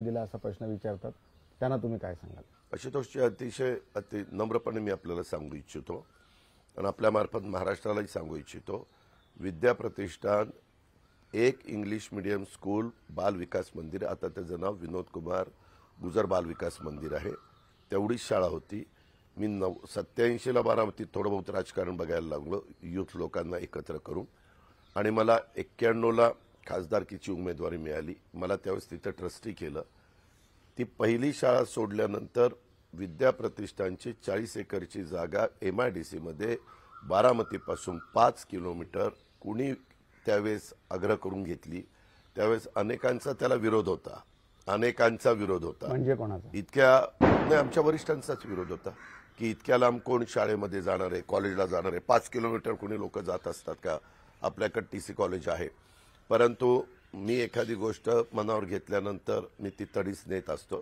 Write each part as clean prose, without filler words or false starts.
दिला असा प्रश्न विचारतात, त्यांना तुम्ही काय सांगाल? आशुतोषजी, अति नम्रपणे मी आपल्याला सांगू इच्छितो आणि आपल्यामार्फत महाराष्ट्रालाही सांगू इच्छितो, विद्या प्रतिष्ठान एक इंग्लिश मीडियम स्कूल बाल विकास मंदिर, आता त्याचं नाव विनोद कुमार गुजर बाल विकास मंदिर आहे, तेवढीच शाळा होती. मी 87ला बारामतीत थोडं बहुत राजकारण बघायला लागलो, युथ लोकांना एकत्र करून, आणि मला 91ला खासदारकीची उमेदवारी मिळाली. मला त्यावेळेस तिथं ट्रस्टी केलं. ती पहिली शाळा सोडल्यानंतर विद्या प्रतिष्ठानची 40 एकरची जागा MIDC मध्ये बारामतीपासून 5 किलोमीटर कुणी त्यावेळेस आग्रह करून घेतली. त्यावेळेस अनेकांचा त्याला विरोध होता, अनेकांचा विरोध होता. म्हणजे कोणाचा? इतक्या नाही, आमच्या वरिष्ठांचाच विरोध होता की इतक्या लांब कोण शाळेमध्ये जाणार आहे, कॉलेजला जाणार आहे, 5 किलोमीटर कुणी लोक जात असतात का, आपल्याकडे TC कॉलेज आहे. परंतु मी एखादी गोष्ट मनावर घेतल्यानंतर मी ती तडीच नेत असतो.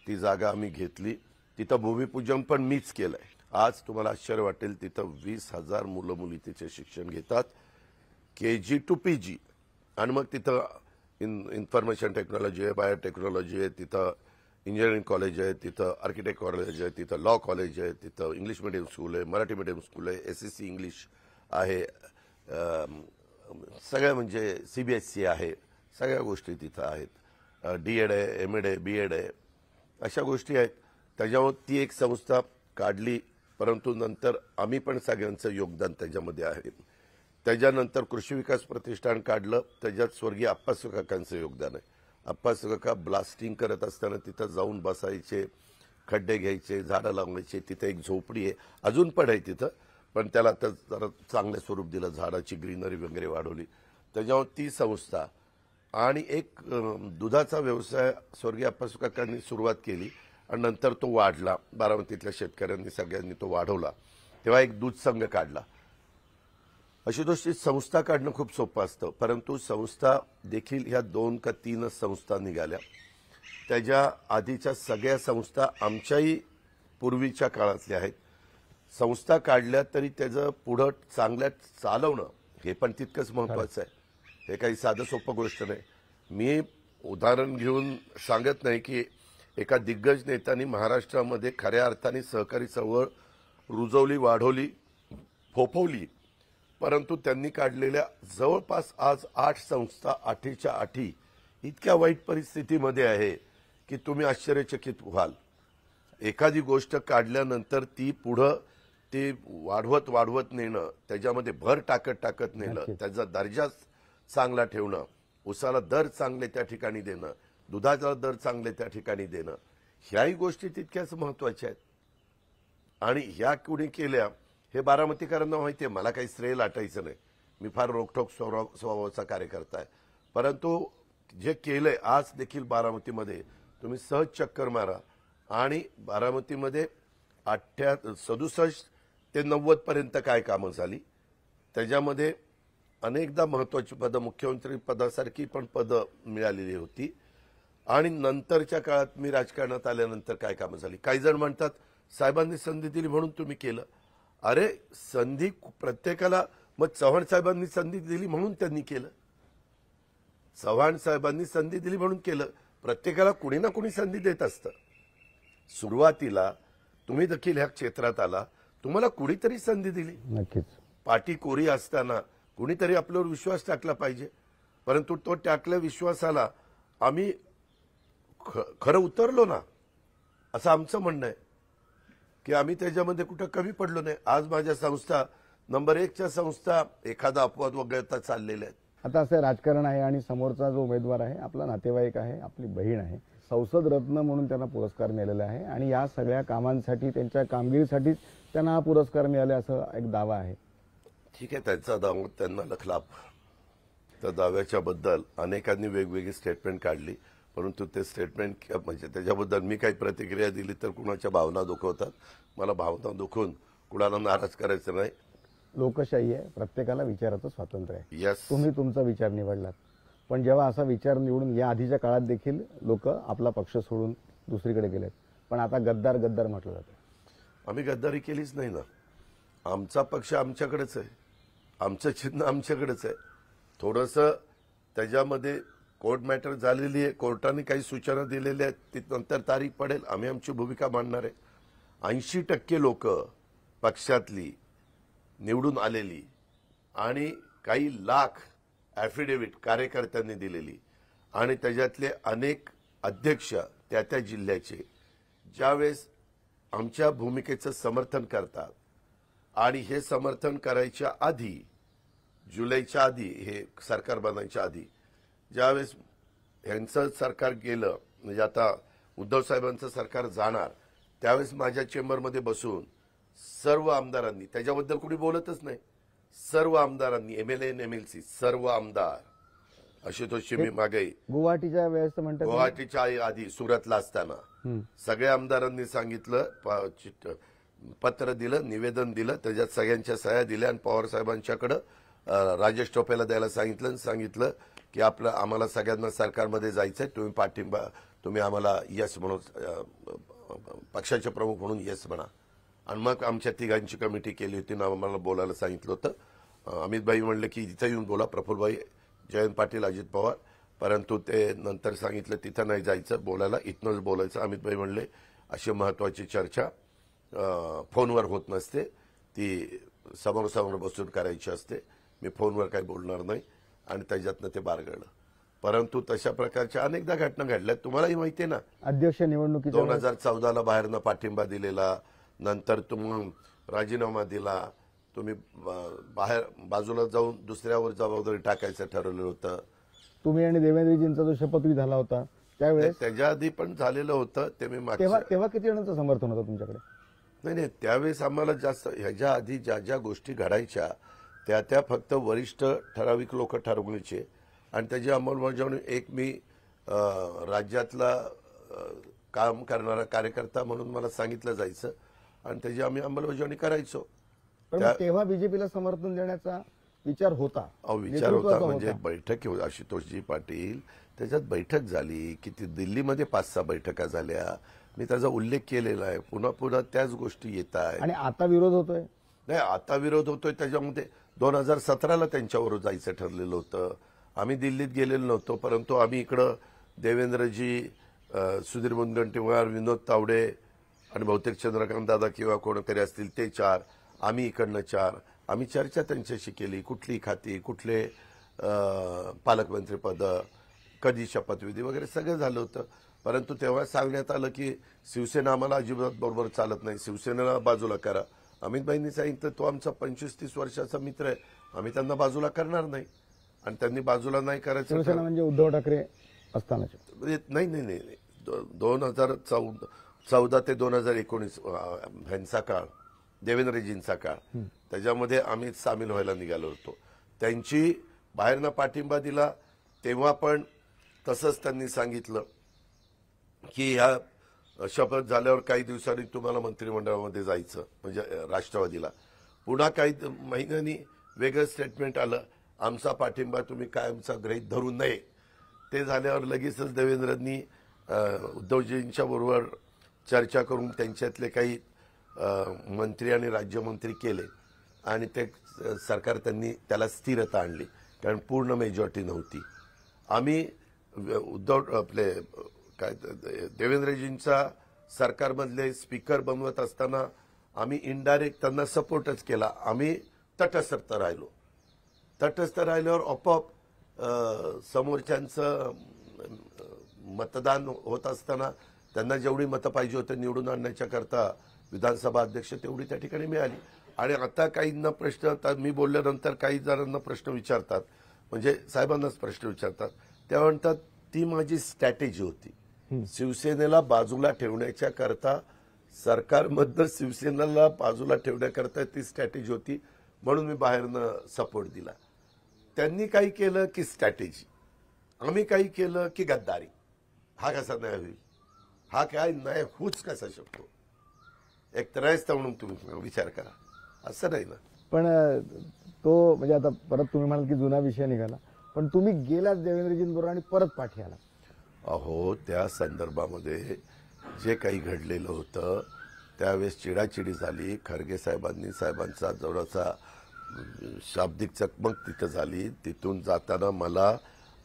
ती जागा आम्ही घेतली, तिथं भूमिपूजन पण मीच केलंय. आज तुम्हाला आश्चर्य वाटेल, तिथं 20,000 मुलं मुली तिचे शिक्षण घेतात, KG to PG. आणि मग तिथं इन्फॉर्मेशन टेक्नॉलॉजी आहे, बायोटेक्नॉलॉजी आहे, तिथं इंजिनिअरिंग कॉलेज आहे, तिथं आर्किटेक्ट कॉलेज आहे, तिथं लॉ कॉलेज आहे, तिथं इंग्लिश मिडियम स्कूल आहे, मराठी मिडियम स्कूल आहे, SSC इंग्लिश आहे, सगळ्या म्हणजे CBSE आहे, सगळ्या गोष्टी तिथं आहेत. D.Ed आहे, M.Ed आहे, B.Ed आहे, अशा गोष्टी आहेत. त्याच्यावर ती एक संस्था काढली, परंतु नंतर आम्ही पण सगळ्यांचं योगदान त्याच्यामध्ये आहे. त्याच्यानंतर कृषी विकास प्रतिष्ठान काढलं, त्याच्यात स्वर्गीय आप्पासू काकांचं योगदान आहे. आप्पासू काका ब्लास्टिंग करत असताना तिथं जाऊन बसायचे, खड्डे घ्यायचे, झाडं लावायचे. तिथं एक झोपडी आहे, अजून पण आहे तिथं, पण त्याला आता जरा चांगलं स्वरूप दिलं, झाडाची ग्रीनरी वगैरे वाढवली. त्याच्यावर ती संस्था आणि एक दुधाचा व्यवसाय स्वर्गीय आप्पासू काकांनी सुरुवात केली आणि नंतर तो वाढला. बारामतीतल्या शेतकऱ्यांनी सगळ्यांनी तो वाढवला. तेव्हा एक दूध संघ काढला. अशी दोषी संस्था काढणं खूप सोपं असतं, परंतु संस्था देखील ह्या 2 का 3च संस्था निघाल्या. त्याच्या आधीच्या सगळ्या संस्था आमच्याही पूर्वीच्या काळातल्या आहेत. संस्था काढल्या तरी त्याचं पुढं चांगल्यात चालवणं हे पण तितकंच महत्वाचं आहे. हे काही साधं सोपं गोष्ट नाही. मी उदाहरण घेऊन सांगत नाही की एका दिग्गज नेत्यांनी महाराष्ट्रामध्ये खऱ्या अर्थाने सहकारी चळवळ रुजवली, वाढवली, फोफवली, परंतु त्यांनी काढलेल्या जवळपास आज 8 संस्था 8च्या 8 इतक्या वाईट परिस्थितीमध्ये आहे की तुम्ही आश्चर्यचकित व्हाल. एखादी गोष्ट काढल्यानंतर ती पुढं ते वाढवत नेणं, त्याच्यामध्ये भर टाकत नेणं, त्याचा दर्जा चांगला ठेवणं, उसाला दर चांगले त्या ठिकाणी देणं, दुधाचा दर चांगले त्या ठिकाणी देणं, ह्याही गोष्टी तितक्याच महत्वाच्या आहेत. आणि ह्या कुणी केल्या हे बारामतीकरांना माहिती आहे. मला काही श्रेय लाटायचं नाही, मी फार रोखठोक स्वभावाचा कार्यकर्ता आहे. परंतु जे केलंय आज देखील बारामतीमध्ये तुम्ही सहज चक्कर मारा आणि बारामतीमध्ये 67 ते 90 पर्यंत काय कामं झाली. त्याच्यामध्ये अनेकदा महत्वाची पदं, मुख्यमंत्री पदासारखी पण पदं मिळालेली होती. आणि नंतरच्या काळात मी राजकारणात आल्यानंतर काय कामं झाली. काही जण म्हणतात साहेबांनी संधी दिली म्हणून तुम्ही केलं. अरे संधी प्रत्येकाला, मग चव्हाण साहेबांनी संधी दिली म्हणून त्यांनी केलं. चव्हाण साहेबांनी संधी दिली म्हणून केलं. प्रत्येकाला कुणी ना कुणी संधी देत असतं. सुरुवातीला तुम्ही देखील ह्या क्षेत्रात आला, तुम्हाला कुणीतरी संधी दिली. नक्कीच पाठी कोरी असताना कुणीतरी आपल्यावर विश्वास टाकला पाहिजे. परंतु तो टाकल्या विश्वासाला आम्ही खरं उतरलो ना, असं आमचं म्हणणं आहे की आम्ही त्याच्यामध्ये कुठं कमी पडलो नाही. आज माझ्या संस्था नंबर 1च्या संस्था एखादा अपवाद वगळता चाललेल्या आहेत. आता असं राजकारण आहे आणि समोरचा जो उमेदवार आहे आपला नातेवाईक आहे, आपली बहीण आहे. संसद रत्न म्हणून त्यांना पुरस्कार मिळालेला आहे आणि या सगळ्या कामांसाठी, त्यांच्या कामगिरीसाठीच त्यांना हा पुरस्कार मिळाला असा एक दावा आहे. ठीक आहे, त्यांचा दावा त्यांना लखलाप. त्या दाव्याच्या बद्दल अनेकांनी वेगवेगळी स्टेटमेंट काढली, परंतु ते स्टेटमेंट म्हणजे त्याच्याबद्दल मी काही प्रतिक्रिया दिली तर कुणाच्या भावना दुखवतात. मला भावना दुखवून कुणाला नाराज करायचं नाही. लोकशाही आहे, प्रत्येकाला विचाराचं स्वातंत्र्य आहे. यस, तुम्ही तुमचा विचार निवडलात, पण जेव्हा असा विचार निवडून या आधीच्या काळात देखील लोक आपला पक्ष सोडून दुसरीकडे गेलेत, पण आता गद्दार गद्दार म्हटलं जातं. आम्ही गद्दारी केलीच नाही ना. आमचा पक्ष आमच्याकडेच आहे, आमचं चिन्ह आमच्याकडेच आहे. थोडंसं त्याच्यामध्ये कोर्ट मॅटर झालेली आहे, कोर्टाने काही सूचना दिलेल्या आहेत, ती नंतर तारीख पडेल, आम्ही आमची भूमिका मांडणार आहे. 80% लोक पक्षातली निवडून आलेली आणि काही लाख ॲफिडेव्हिट कार्यकर्त्यांनी दिलेली आणि त्याच्यातले अनेक अध्यक्ष त्या जिल्ह्याचे ज्यावेळेस आमच्या भूमिकेचं समर्थन करतात आणि हे समर्थन करायच्या आधी, जुलैच्या आधी, हे सरकार बनायच्या आधी, ज्यावेळेस ह्यांचं सरकार गेलं, म्हणजे आता उद्धव साहेबांचं सरकार जाणार, त्यावेळेस माझ्या चेंबरमध्ये बसून सर्व आमदारांनी, त्याच्याबद्दल कुणी बोलतच नाही, सर्व आमदारांनी, MLA MLC सर्व आमदार, आशुतोष शिमी मागे गुवाहाटीच्या वेळेस म्हणतात, गुवाहाटीच्या आधी सुरतला असताना सगळ्या आमदारांनी सांगितलं, पत्र दिलं, निवेदन दिलं, त्याच्यात सगळ्यांच्या सह्या दिल्या आणि पवार साहेबांच्याकडे राजेश टोपेला द्यायला सांगितलं की आम्हाला सगळ्यांना सरकारमध्ये जायचंय, तुम्ही पाठिंबा, तुम्ही आम्हाला यस म्हणून, पक्षाचे प्रमुख म्हणून यस म्हणा. आणि मग आमच्या तिघांची कमिटी केली होती ना, आम्हाला बोलायला सांगितलं होतं. अमितभाई म्हणले की इथं येऊन बोला, प्रफुल्लभाई, जयंत पाटील, अजित पवार, परंतु ते नंतर सांगितलं तिथं नाही जायचं बोलायला, इथनंच बोलायचं. अमितभाई म्हणले अशी महत्वाची चर्चा फोनवर होत नसते, ती समोर बसून करायची असते, मी फोनवर काही बोलणार नाही, आणि त्याच्यातनं ते बारगळलं. परंतु तशा प्रकारच्या अनेकदा घटना घडल्या, तुम्हालाही माहिती आहे ना. अध्यक्ष निवडणुकीत 2014ला बाहेरनं पाठिंबा दिलेला, नंतर तुम्ही राजीनामा दिला, तुम्ही बाहेर बाजूला जाऊन दुसऱ्यावर जबाबदारी टाकायचं ठरवलं होतं. तुम्ही आणि देवेंद्रजींचा जो शपथविधी झाला होता त्यावेळेस, त्याच्या आधी पण झालेलं होतं ते. मी तेव्हा किती जणांचं समर्थन होतं तुमच्याकडे? नाही, त्यावेळेस आम्हाला जास्त, ह्याच्या आधी ज्या गोष्टी घडायच्या त्या फक्त वरिष्ठ ठराविक लोक ठरवायचे आणि त्याची अंमलबजावणी एक मी राज्यातला काम करणारा कार्यकर्ता म्हणून मला सांगितलं जायचं आणि त्याची आम्ही अंमलबजावणी करायचो. तेव्हा बीजेपीला समर्थन देण्याचा विचार होता, विचार होता, म्हणजे बैठक, आशुतोषजी पाटील, त्याच्यात बैठक झाली की ती दिल्लीमध्ये 5-6 बैठका झाल्या, मी त्याचा उल्लेख केलेला आहे. पुन्हा त्याच गोष्टी येत आहेत. आणि आता विरोध होतोय? नाही, आता विरोध होतोय. त्याच्यामध्ये 2017ला त्यांच्यावर जायचं ठरलेलं होतं. आम्ही दिल्लीत गेलेलो नव्हतो, परंतु आम्ही इकडं देवेंद्रजी, सुधीर मुनगंटीवार, विनोद तावडे आणि बहुतेक चंद्रकांत दादा किंवा कोणतरी असतील ते 4, आम्ही इकडनं 4, आम्ही चर्चा त्यांच्याशी केली. कुठली खाती, कुठले पालकमंत्री पद, कधी शपथविधी वगैरे सगळं झालं होतं. परंतु तेव्हा सांगण्यात आलं की शिवसेना आम्हाला अजिबात बरोबर चालत नाही, शिवसेनेला बाजूला करा. अमितभाईंनी सांगितलं तो आमचा 25-30 वर्षाचा मित्र आहे, आम्ही त्यांना बाजूला करणार नाही. आणि त्यांनी बाजूला नाही करायचं. शिवसेना म्हणजे उद्धव ठाकरे असताना? नाही, 2014 ते 2019 ह्यांचा काळ, देवेंद्रजींचा काळ, त्याच्यामध्ये आम्ही सामील व्हायला निघालो होतो. त्यांची बाहेरनं पाठिंबा दिला तेव्हा पण तसंच त्यांनी सांगितलं की ह्या शपथ झाल्यावर काही दिवसांनी तुम्हाला मंत्रिमंडळामध्ये जायचं, म्हणजे राष्ट्रवादीला. पुन्हा काही महिन्यांनी वेगळं स्टेटमेंट आलं, आमचा पाठिंबा तुम्ही कायमचा गृहीत धरू नये. ते झाल्यावर लगेचच देवेंद्रांनी उद्धवजींच्या बरोबर चर्चा करून त्यांच्यातले काही मंत्री आणि राज्यमंत्री केले आणि ते सरकार, त्यांनी त्याला स्थिरता आणली, कारण पूर्ण मेजॉरिटी नव्हती. आम्ही देवेंद्रजींचा सरकारमधले स्पीकर बनवत असताना आम्ही इनडायरेक्ट त्यांना सपोर्टच केला. आम्ही तटस्थ राहिलो. तटस्थ राहिल्यावर आपोआप समोरच्यांचं मतदान होत असताना त्यांना जेवढी मतं पाहिजे होते निवडून आणण्याच्या करता विधानसभा अध्यक्ष तेवढी त्या ठिकाणी मिळाली. आणि आता काहींना प्रश्न, आता मी बोलल्यानंतर काही जणांना प्रश्न विचारतात, म्हणजे साहेबांनाच प्रश्न विचारतात, त्या म्हणतात ती माझी स्ट्रॅटेजी होती, शिवसेनेला बाजूला ठेवण्याच्या करता, सरकारमधनं शिवसेनेला बाजूला ठेवण्याकरता ती स्ट्रॅटेजी होती, म्हणून मी बाहेरनं सपोर्ट दिला. त्यांनी काही केलं की स्ट्रॅटेजी, आम्ही काही केलं की गद्दारी. हा कसा न्याय होईल? हा काय न्याय होऊच कसा शकतो? एक त्रयस्थ म्हणून तुम्ही विचार करा, असं नाही ना. पण तो म्हणजे आता परत तुम्ही म्हणाल की जुना विषय निघाला, पण तुम्ही गेलाच देवेंद्रजींबरोबर आणि परत पाठी आला. अहो, त्या संदर्भामध्ये जे काही घडलेलं होतं त्यावेळेस चिडाचिडी झाली. खरगे साहेबांचा जवळचा शाब्दिक चकमक तिथं झाली. तिथून जाताना मला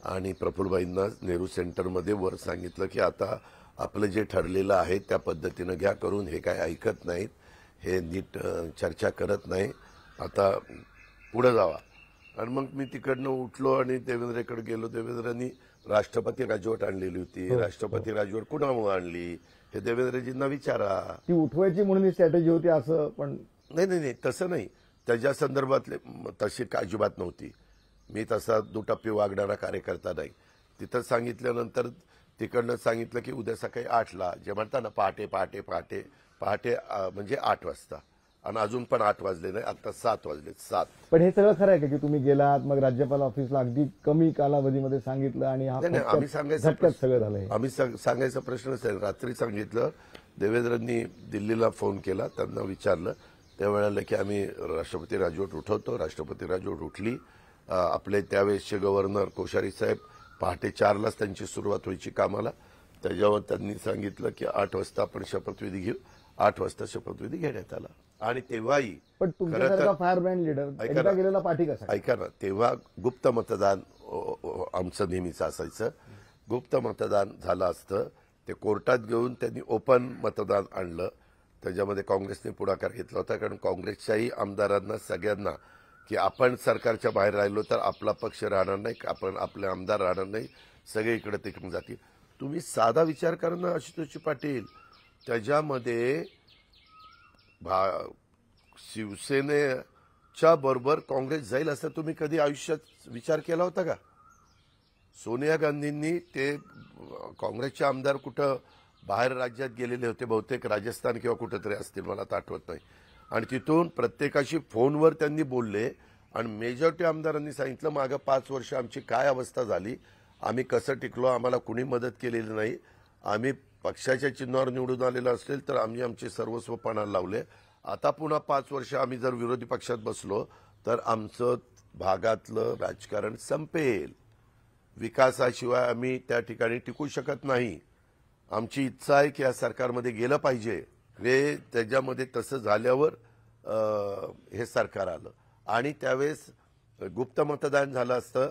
आणि प्रफुल्लबाईंना नेहरू सेंटरमध्ये वर सांगितलं की आता आपलं जे ठरलेलं आहे त्या पद्धतीनं घ्या करून, हे काय ऐकत नाहीत, हे नीट चर्चा करत नाही, आता पुढे जावा. आणि मग मी तिकडनं उठलो आणि देवेंद्रकडे गेलो. देवेंद्रांनी राष्ट्रपती राजवट आणलेली होती. राष्ट्रपती राजवट कुणामुळे आणली हे देवेंद्रजींना विचारा. ती उठवायची म्हणून ही स्ट्रॅटेजी होती असं पण नाही, तसं नाही. त्याच्या संदर्भातले तशी अजिबात नव्हती. मी तसा दुटप्पी वागणारा कार्यकर्ता नाही. तिथं सांगितल्यानंतर तिकडनं सांगितलं की उद्या सकाळी 8ला, जे म्हणतात ना पहाटे म्हणजे 8 वाजता. आणि अजून पण 8 वाजले नाही, आता 7 वाजले. 7. पण हे सगळं खरं आहे का की तुम्ही गेलात मग राज्यपाल ऑफिसला अगदी कमी कालावधीमध्ये सांगितलं आणि हा नाही, आम्ही सांगायचं झटक्यात सगळं झालं हे? आम्ही सांगायचा प्रश्नच आहे. रात्री सांगितलं. देवेंद्रांनी दिल्लीला फोन केला, त्यांना विचारलं. त्यावेळेला की आम्ही राष्ट्रपती राजवट उठवतो. राष्ट्रपती राजवट उठली. आपले त्यावेळेसचे गव्हर्नर कोश्यारी साहेब पहाटे 4लाच त्यांची सुरुवात व्हायची कामाला. त्याच्यावर त्यांनी सांगितलं की 8 वाजता आपण शपथविधी घेऊ. 8 वाजता शपथविधी घेण्यात आला. आणि तेव्हाही पण तुमच्यासारखा फायर ब्रँड लीडर एकदा गेलेला पाठी कसा? ऐका ना, तेव्हा गुप्त मतदान आमचं नेहमीच असायचं. गुप्त मतदान झालं असतं, ते कोर्टात घेऊन त्यांनी ओपन मतदान आणलं. त्याच्यामध्ये काँग्रेसने पुढाकार घेतला होता, कारण काँग्रेसच्याही आमदारांना सगळ्यांना की आपण सरकारच्या बाहेर राहिलो तर आपला पक्ष राहणार नाही, आपण आपले आमदार राहणार नाही, सगळे इकडे तिकडे जातील. तुम्ही साधा विचार करा ना आशुतोष पाटील. त्याच्यामध्ये शिवसेनेच्या बरोबर काँग्रेस जाईल असं तुम्ही कधी आयुष्यात विचार केला होता का? सोनिया गांधींनी ते काँग्रेसचे आमदार कुठं बाहेर राज्यात गेलेले होते, बहुतेक राजस्थान किंवा कुठेतरी असतील, मला आता आठवत नाही. आणि तिथून प्रत्येकाशी फोनवर त्यांनी बोलले. आणि मेजॉरिटी आमदारांनी सांगितलं मागं 5 वर्ष आमची काय अवस्था झाली, आम्ही कसं टिकलो, आम्हाला कुणी मदत केलेली नाही, आम्ही पक्षाच्या चिन्हावर निवडून आलेलो असेल तर आम्ही आमचे सर्वस्व पणाला लावले. आता पुन्हा 5 वर्ष आम्ही जर विरोधी पक्षात बसलो तर आमचं भागातलं राजकारण संपेल. विकासाशिवाय आम्ही त्या ठिकाणी टिकू शकत नाही. आमची इच्छा आहे की या सरकारमध्ये गेलं पाहिजे. त्याच्यामध्ये तसं झाल्यावर हे सरकार आलं. आणि त्यावेळेस गुप्त मतदान झालं असतं